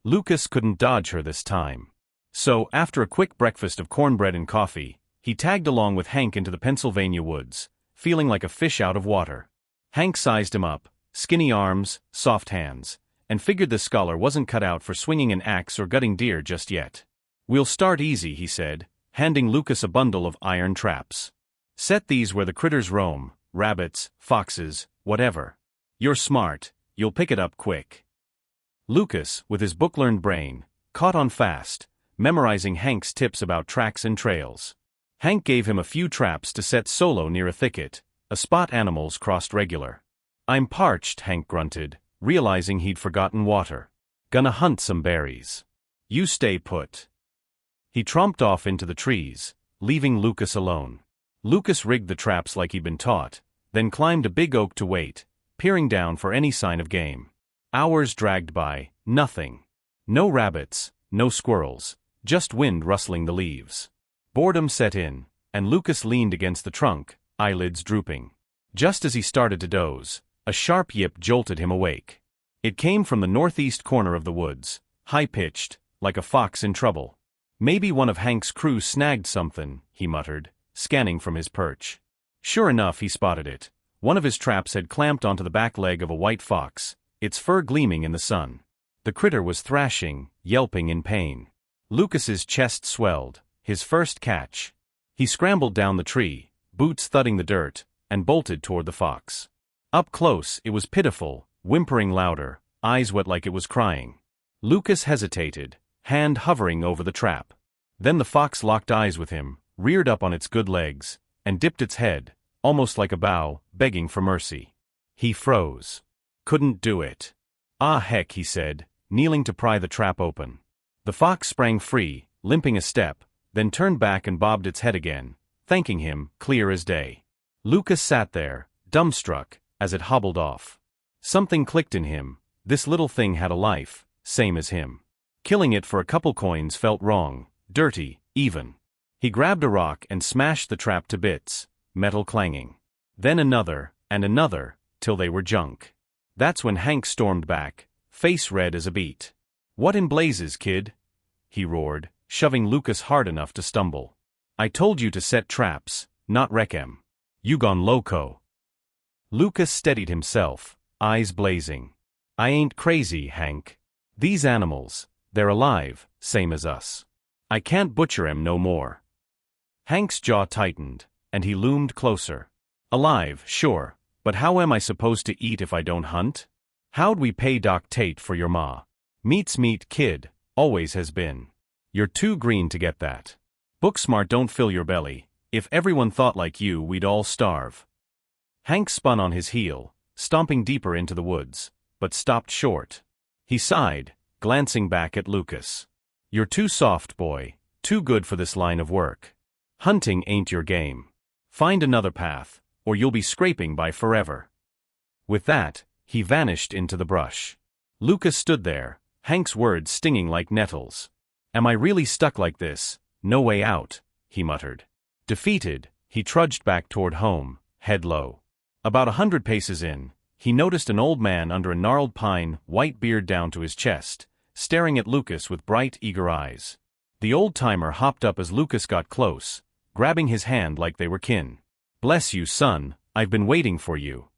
Lucas couldn't dodge her this time. So, after a quick breakfast of cornbread and coffee, he tagged along with Hank into the Pennsylvania woods, feeling like a fish out of water. Hank sized him up, skinny arms, soft hands, and figured the scholar wasn't cut out for swinging an axe or gutting deer just yet. We'll start easy, he said, handing Lucas a bundle of iron traps. Set these where the critters roam, rabbits, foxes, whatever. You're smart, you'll pick it up quick. Lucas, with his book-learned brain, caught on fast, memorizing Hank's tips about tracks and trails. Hank gave him a few traps to set solo near a thicket, a spot animals crossed regular. I'm parched, Hank grunted, realizing he'd forgotten water. Gonna hunt some berries. You stay put. He tromped off into the trees, leaving Lucas alone. Lucas rigged the traps like he'd been taught, then climbed a big oak to wait, peering down for any sign of game. Hours dragged by, nothing. No rabbits, no squirrels, just wind rustling the leaves. Boredom set in, and Lucas leaned against the trunk, eyelids drooping. Just as he started to doze, a sharp yip jolted him awake. It came from the northeast corner of the woods, high-pitched, like a fox in trouble. Maybe one of Hank's crew snagged something, he muttered, scanning from his perch. Sure enough, he spotted it. One of his traps had clamped onto the back leg of a white fox, its fur gleaming in the sun. The critter was thrashing, yelping in pain. Lucas's chest swelled, his first catch. He scrambled down the tree, boots thudding the dirt, and bolted toward the fox. Up close, it was pitiful, whimpering louder, eyes wet like it was crying. Lucas hesitated, hand hovering over the trap. Then the fox locked eyes with him, reared up on its good legs, and dipped its head, almost like a bow, begging for mercy. He froze. Couldn't do it. Ah heck, he said, kneeling to pry the trap open. The fox sprang free, limping a step, then turned back and bobbed its head again, thanking him, clear as day. Lucas sat there, dumbstruck, as it hobbled off. Something clicked in him, this little thing had a life, same as him. Killing it for a couple coins felt wrong, dirty, even. He grabbed a rock and smashed the trap to bits, metal clanging. Then another, and another, till they were junk. That's when Hank stormed back, face red as a beet. What in blazes, kid? He roared, shoving Lucas hard enough to stumble. I told you to set traps, not wreck 'em. You gone loco. Lucas steadied himself, eyes blazing. I ain't crazy, Hank. These animals, they're alive, same as us. I can't butcher 'em no more. Hank's jaw tightened, and he loomed closer. Alive, sure, but how am I supposed to eat if I don't hunt? How'd we pay Doc Tate for your ma? Meat's meat, kid, always has been. You're too green to get that. Book smart don't fill your belly. If everyone thought like you, we'd all starve. Hank spun on his heel, stomping deeper into the woods, but stopped short. He sighed, glancing back at Lucas. You're too soft, boy, too good for this line of work. Hunting ain't your game. Find another path, or you'll be scraping by forever. With that, he vanished into the brush. Lucas stood there, Hank's words stinging like nettles. Am I really stuck like this? No way out, he muttered. Defeated, he trudged back toward home, head low. About 100 paces in, he noticed an old man under a gnarled pine, white beard down to his chest, staring at Lucas with bright, eager eyes. The old-timer hopped up as Lucas got close, grabbing his hand like they were kin. Bless you, son, I've been waiting for you.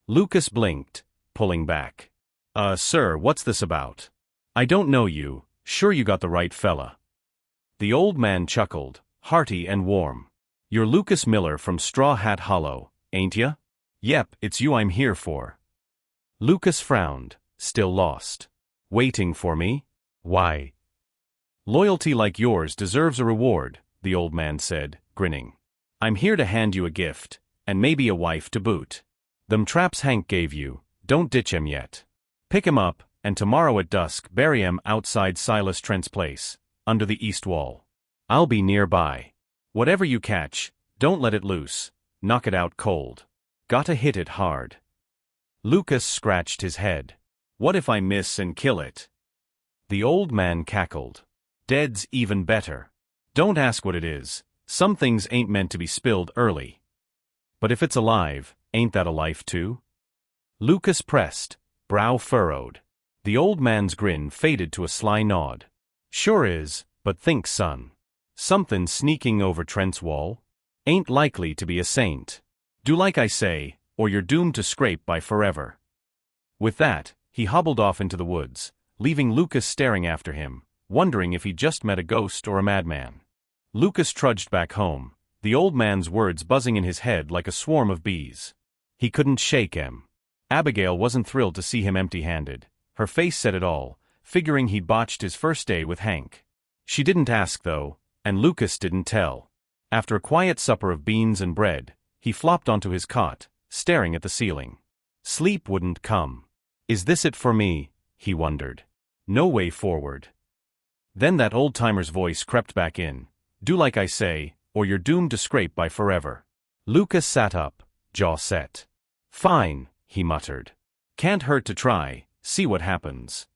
Lucas blinked, pulling back. Sir, what's this about? I don't know you, sure you got the right fella. The old man chuckled, hearty and warm. You're Lucas Miller from Straw Hat Hollow, ain't ya? Yep, it's you I'm here for. Lucas frowned, still lost. Waiting for me? Why? Loyalty like yours deserves a reward, the old man said, grinning. I'm here to hand you a gift, and maybe a wife to boot. Them traps Hank gave you, don't ditch 'em yet. Pick 'em up, and tomorrow at dusk bury 'em outside Silas Trent's place, under the east wall. I'll be nearby. Whatever you catch, don't let it loose, knock it out cold. Gotta hit it hard. Lucas scratched his head. What if I miss and kill it? The old man cackled. Dead's even better. Don't ask what it is, some things ain't meant to be spilled early. But if it's alive, ain't that a life too? Lucas pressed, brow furrowed. The old man's grin faded to a sly nod. Sure is, but think, son. Something sneaking over Trent's wall? Ain't likely to be a saint. Do like I say, or you're doomed to scrape by forever. With that, he hobbled off into the woods, leaving Lucas staring after him, wondering if he'd just met a ghost or a madman. Lucas trudged back home, the old man's words buzzing in his head like a swarm of bees. He couldn't shake him. Abigail wasn't thrilled to see him empty-handed. Her face said it all, figuring he'd botched his first day with Hank. She didn't ask, though, and Lucas didn't tell. After a quiet supper of beans and bread, he flopped onto his cot, staring at the ceiling. Sleep wouldn't come. Is this it for me? He wondered. No way forward. Then that old-timer's voice crept back in. Do like I say, or you're doomed to scrape by forever. Lucas sat up, jaw set. Fine, he muttered. Can't hurt to try, see what happens.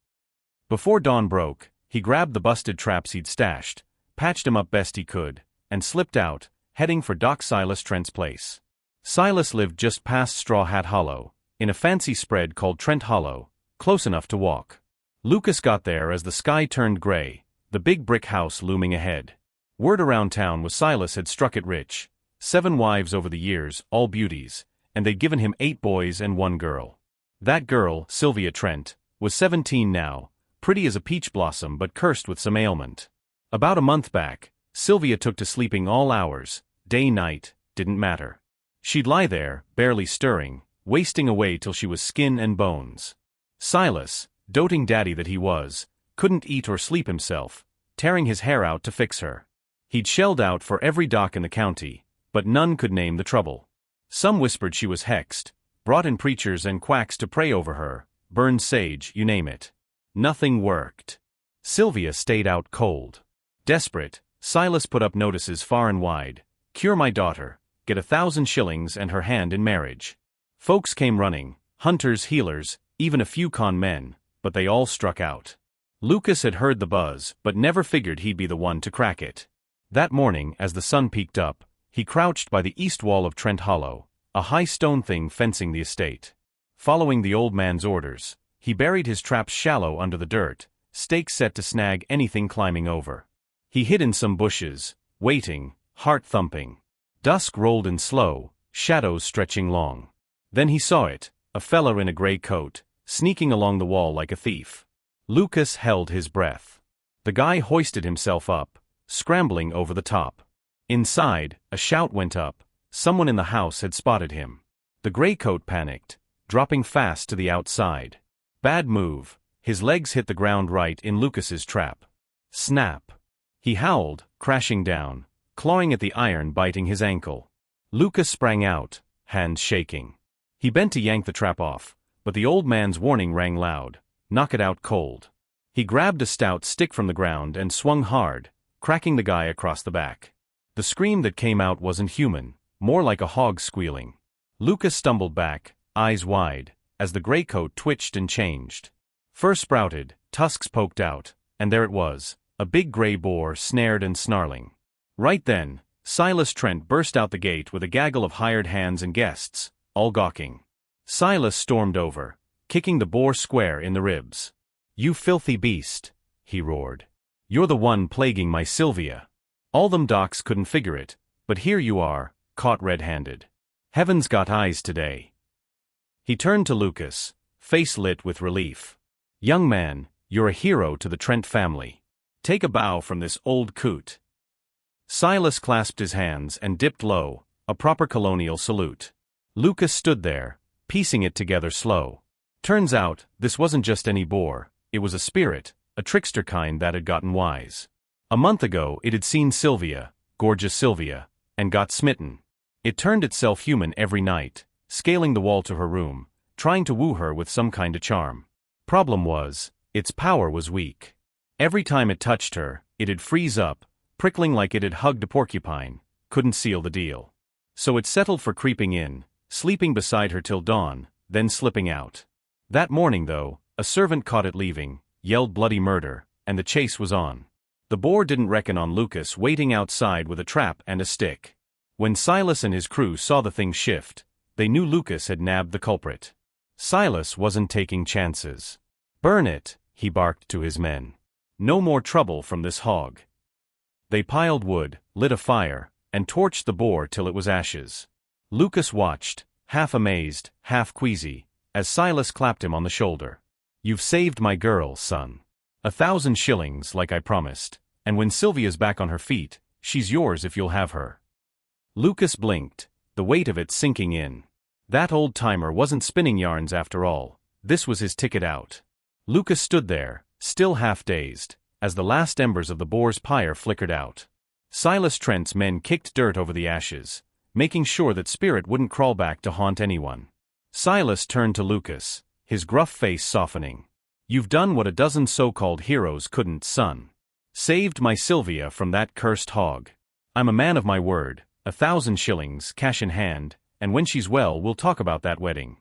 Before dawn broke, he grabbed the busted traps he'd stashed, patched 'em up best he could, and slipped out, heading for Doc Silas Trent's place. Silas lived just past Straw Hat Hollow, in a fancy spread called Trent Hollow, close enough to walk. Lucas got there as the sky turned gray, the big brick house looming ahead. Word around town was Silas had struck it rich, 7 wives over the years, all beauties, and they'd given him 8 boys and 1 girl. That girl, Sylvia Trent, was 17 now, pretty as a peach blossom but cursed with some ailment. About a month back, Sylvia took to sleeping all hours, day, night, didn't matter. She'd lie there, barely stirring, wasting away till she was skin and bones. Silas, doting daddy that he was, couldn't eat or sleep himself, tearing his hair out to fix her. He'd shelled out for every doc in the county, but none could name the trouble. Some whispered she was hexed, brought in preachers and quacks to pray over her, burned sage, you name it. Nothing worked. Sylvia stayed out cold. Desperate, Silas put up notices far and wide. Cure my daughter, get 1,000 shillings and her hand in marriage. Folks came running, hunters, healers, even a few con men, but they all struck out. Lucas had heard the buzz, but never figured he'd be the one to crack it. That morning, as the sun peeked up, he crouched by the east wall of Trent Hollow, a high stone thing fencing the estate. Following the old man's orders, he buried his traps shallow under the dirt, stakes set to snag anything climbing over. He hid in some bushes, waiting, heart thumping. Dusk rolled in slow, shadows stretching long. Then he saw it, a fella in a gray coat, sneaking along the wall like a thief. Lucas held his breath. The guy hoisted himself up, scrambling over the top. Inside, a shout went up. Someone in the house had spotted him. The gray coat panicked, dropping fast to the outside. Bad move. His legs hit the ground right in Lucas's trap. Snap. He howled, crashing down, clawing at the iron, biting his ankle. Lucas sprang out, hands shaking. He bent to yank the trap off, but the old man's warning rang loud. Knock it out cold. He grabbed a stout stick from the ground and swung hard, cracking the guy across the back. The scream that came out wasn't human, more like a hog squealing. Lucas stumbled back, eyes wide, as the gray coat twitched and changed. Fur sprouted, tusks poked out, and there it was, a big gray boar snared and snarling. Right then, Silas Trent burst out the gate with a gaggle of hired hands and guests, all gawking. Silas stormed over, kicking the boar square in the ribs. "You filthy beast," he roared. "You're the one plaguing my Sylvia. All them docs couldn't figure it, but here you are, caught red-handed. Heaven's got eyes today." He turned to Lucas, face lit with relief. "Young man, you're a hero to the Trent family. Take a bow from this old coot." Silas clasped his hands and dipped low, a proper colonial salute. Lucas stood there, piecing it together slow. Turns out, this wasn't just any boar, it was a spirit, a trickster kind that had gotten wise. A month ago it had seen Sylvia, gorgeous Sylvia, and got smitten. It turned itself human every night, scaling the wall to her room, trying to woo her with some kind of charm. Problem was, its power was weak. Every time it touched her, it'd freeze up, prickling like it had hugged a porcupine, couldn't seal the deal. So it settled for creeping in, sleeping beside her till dawn, then slipping out. That morning though, a servant caught it leaving, yelled bloody murder, and the chase was on. The boar didn't reckon on Lucas waiting outside with a trap and a stick. When Silas and his crew saw the thing shift, they knew Lucas had nabbed the culprit. Silas wasn't taking chances. "Burn it," he barked to his men. "No more trouble from this hog." They piled wood, lit a fire, and torched the boar till it was ashes. Lucas watched, half amazed, half queasy, as Silas clapped him on the shoulder. "You've saved my girl, son. 1,000 shillings like I promised, and when Sylvia's back on her feet, she's yours if you'll have her." Lucas blinked, the weight of it sinking in. That old-timer wasn't spinning yarns after all, this was his ticket out. Lucas stood there, still half-dazed, as the last embers of the boar's pyre flickered out. Silas Trent's men kicked dirt over the ashes, making sure that spirit wouldn't crawl back to haunt anyone. Silas turned to Lucas, his gruff face softening. "You've done what a dozen so-called heroes couldn't, son. Saved my Sylvia from that cursed hog. I'm a man of my word, 1,000 shillings, cash in hand, and when she's well we'll talk about that wedding."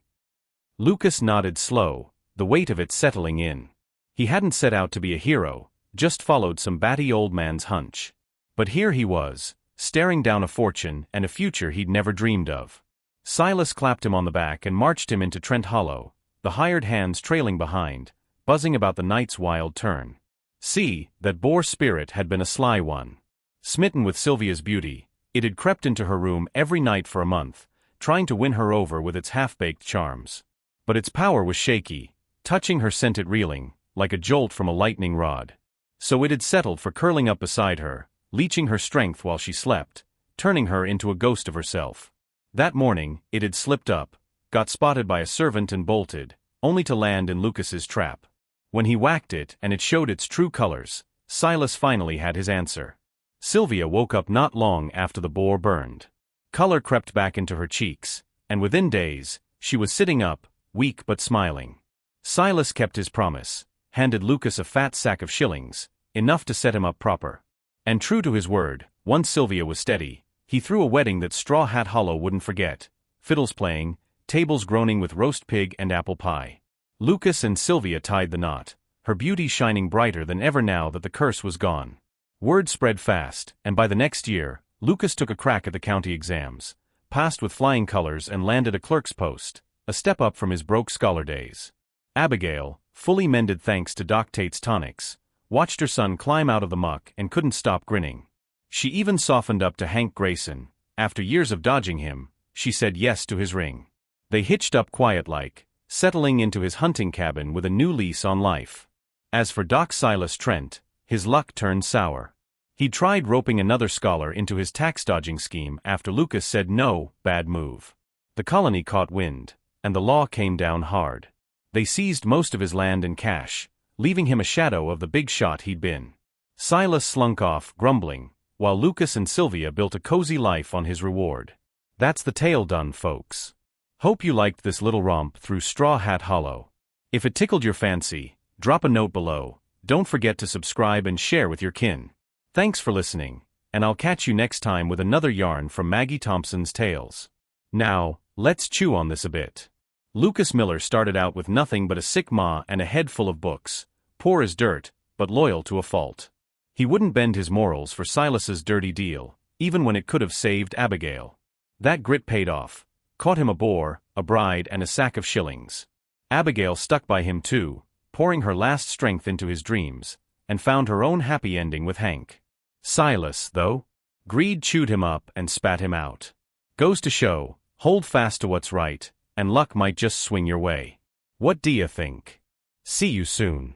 Lucas nodded slow, the weight of it settling in. He hadn't set out to be a hero, just followed some batty old man's hunch. But here he was, staring down a fortune and a future he'd never dreamed of. Silas clapped him on the back and marched him into Trent Hollow, the hired hands trailing behind, buzzing about the night's wild turn. See, that boar spirit had been a sly one. Smitten with Sylvia's beauty, it had crept into her room every night for a month, trying to win her over with its half-baked charms. But its power was shaky, touching her sent it reeling, like a jolt from a lightning rod. So it had settled for curling up beside her, leeching her strength while she slept, turning her into a ghost of herself. That morning, it had slipped up, got spotted by a servant and bolted, only to land in Lucas's trap. When he whacked it and it showed its true colors, Silas finally had his answer. Sylvia woke up not long after the boar burned. Color crept back into her cheeks, and within days, she was sitting up, weak but smiling. Silas kept his promise, handed Lucas a fat sack of shillings, enough to set him up proper. And true to his word, once Sylvia was steady, he threw a wedding that Straw Hat Hollow wouldn't forget, fiddles playing, tables groaning with roast pig and apple pie. Lucas and Sylvia tied the knot, her beauty shining brighter than ever now that the curse was gone. Word spread fast, and by the next year, Lucas took a crack at the county exams, passed with flying colors and landed a clerk's post, a step up from his broke scholar days. Abigail, fully mended thanks to Doc Tate's tonics, watched her son climb out of the muck and couldn't stop grinning. She even softened up to Hank Grayson. After years of dodging him, she said yes to his ring. They hitched up quiet-like, settling into his hunting cabin with a new lease on life. As for Doc Silas Trent, his luck turned sour. He'd tried roping another scholar into his tax-dodging scheme after Lucas said no, bad move. The colony caught wind, and the law came down hard. They seized most of his land and cash, leaving him a shadow of the big shot he'd been. Silas slunk off, grumbling, while Lucas and Sylvia built a cozy life on his reward. That's the tale done, folks. Hope you liked this little romp through Straw Hat Hollow. If it tickled your fancy, drop a note below. Don't forget to subscribe and share with your kin. Thanks for listening, and I'll catch you next time with another yarn from Maggie Thompson's Tales. Now, let's chew on this a bit. Lucas Miller started out with nothing but a sick ma and a head full of books, poor as dirt, but loyal to a fault. He wouldn't bend his morals for Silas's dirty deal, even when it could have saved Abigail. That grit paid off, caught him a boar, a bride and a sack of shillings. Abigail stuck by him too, pouring her last strength into his dreams, and found her own happy ending with Hank. Silas, though? Greed chewed him up and spat him out. Goes to show, hold fast to what's right, and luck might just swing your way. What do you think? See you soon.